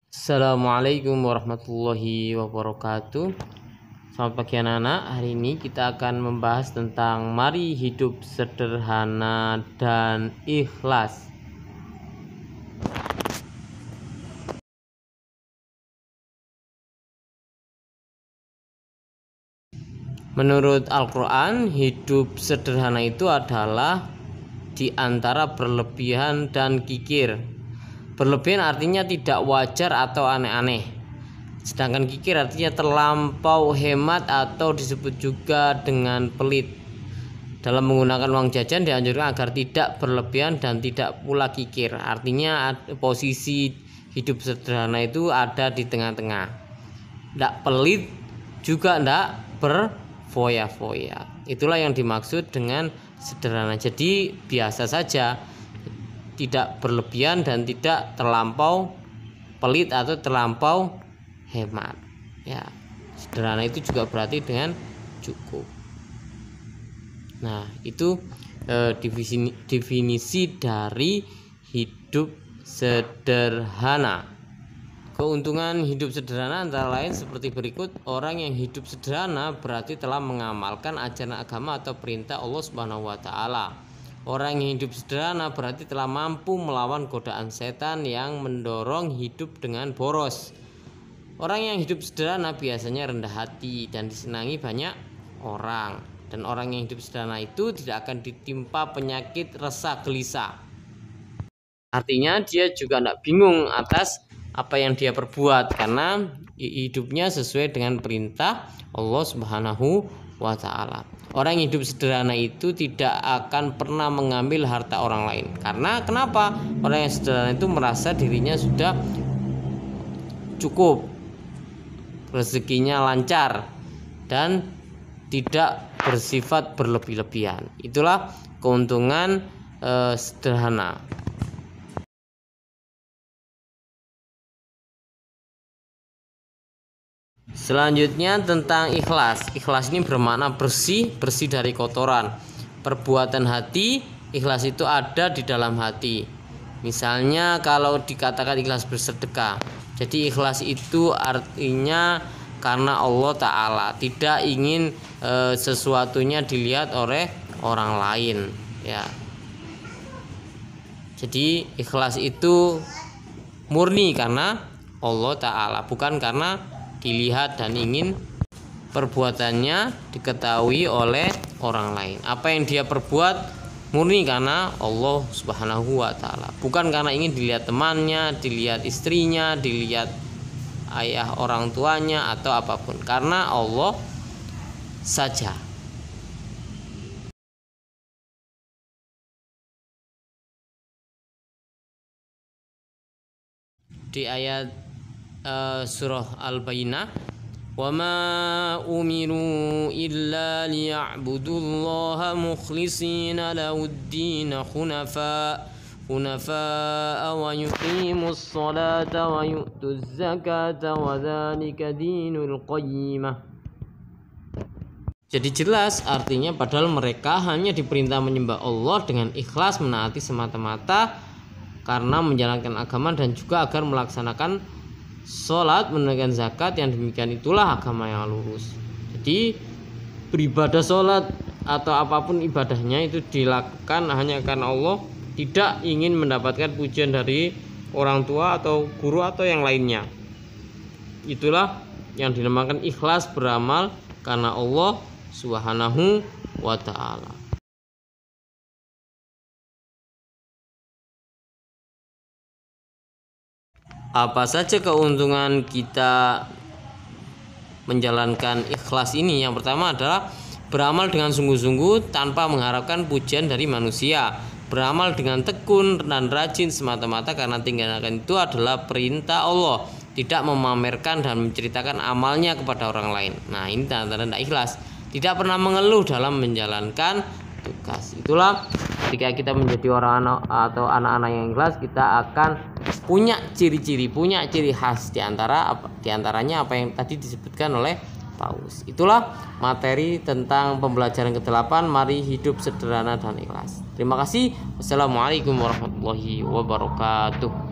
Assalamualaikum warahmatullahi wabarakatuh. Selamat pagi anak-anak. Hari ini kita akan membahas tentang mari hidup sederhana dan ikhlas. Menurut Al-Quran, hidup sederhana itu adalah di antara berlebihan dan kikir. Berlebihan artinya tidak wajar atau aneh-aneh. Sedangkan kikir artinya terlampau hemat atau disebut juga dengan pelit. Dalam menggunakan uang jajan dianjurkan agar tidak berlebihan dan tidak pula kikir. Artinya posisi hidup sederhana itu ada di tengah-tengah. Tidak pelit juga tidak berfoya-foya. Itulah yang dimaksud dengan sederhana. Jadi biasa saja, tidak berlebihan dan tidak terlampau pelit atau terlampau hemat. Ya, sederhana itu juga berarti dengan cukup. Nah, itu definisi dari hidup sederhana. Keuntungan hidup sederhana antara lain seperti berikut. Orang yang hidup sederhana berarti telah mengamalkan ajaran agama atau perintah Allah Subhanahu wa taala. Orang yang hidup sederhana berarti telah mampu melawan godaan setan yang mendorong hidup dengan boros. Orang yang hidup sederhana biasanya rendah hati dan disenangi banyak orang. Dan orang yang hidup sederhana itu tidak akan ditimpa penyakit resah gelisah. Artinya dia juga tidak bingung atas apa yang dia perbuat karena hidupnya sesuai dengan perintah Allah Subhanahu wa taala. Orang yang hidup sederhana itu tidak akan pernah mengambil harta orang lain. Karena kenapa? Orang yang sederhana itu merasa dirinya sudah cukup, rezekinya lancar dan tidak bersifat berlebih-lebihan. Itulah keuntungan sederhana. Selanjutnya tentang ikhlas. Ikhlas ini bermakna bersih dari kotoran. Perbuatan hati, ikhlas itu ada di dalam hati. Misalnya kalau dikatakan ikhlas bersedekah. Jadi ikhlas itu artinya karena Allah Ta'ala, tidak ingin sesuatunya dilihat oleh orang lain, ya. Jadi ikhlas itu murni karena Allah Ta'ala, bukan karena dilihat dan ingin perbuatannya diketahui oleh orang lain. Apa yang dia perbuat murni karena Allah Subhanahu wa taala, bukan karena ingin dilihat temannya, dilihat istrinya, dilihat ayah orang tuanya atau apapun, karena Allah saja. Di ayat surah Al-Bayyinah, wa ma umiru illa liya'budullaha mukhlishina lahud-din hunafa wa yuqimus salata wa yu'tuz zakata wa dzalika dinul qayyimah. Jadi jelas artinya padahal mereka hanya diperintah menyembah Allah dengan ikhlas, menaati semata-mata karena menjalankan agama dan juga agar melaksanakan sholat, menunaikan zakat. Yang demikian itulah agama yang lurus. Jadi beribadah sholat atau apapun ibadahnya itu dilakukan hanya karena Allah, tidak ingin mendapatkan pujian dari orang tua atau guru atau yang lainnya. Itulah yang dinamakan ikhlas, beramal karena Allah Subhanahu wa ta'ala. Apa saja keuntungan kita menjalankan ikhlas ini? Yang pertama adalah beramal dengan sungguh-sungguh tanpa mengharapkan pujian dari manusia. Beramal dengan tekun dan rajin semata-mata karena tindakan itu adalah perintah Allah, tidak memamerkan dan menceritakan amalnya kepada orang lain. Nah, ini tanda-tanda ikhlas. Tidak pernah mengeluh dalam menjalankan tugas. Itulah ketika kita menjadi orang atau anak-anak yang ikhlas, kita akan punya ciri-ciri, punya ciri khas diantaranya apa yang tadi disebutkan oleh Paus. Itulah materi tentang pembelajaran ke-8, mari hidup sederhana dan ikhlas. Terima kasih. Wassalamualaikum warahmatullahi wabarakatuh.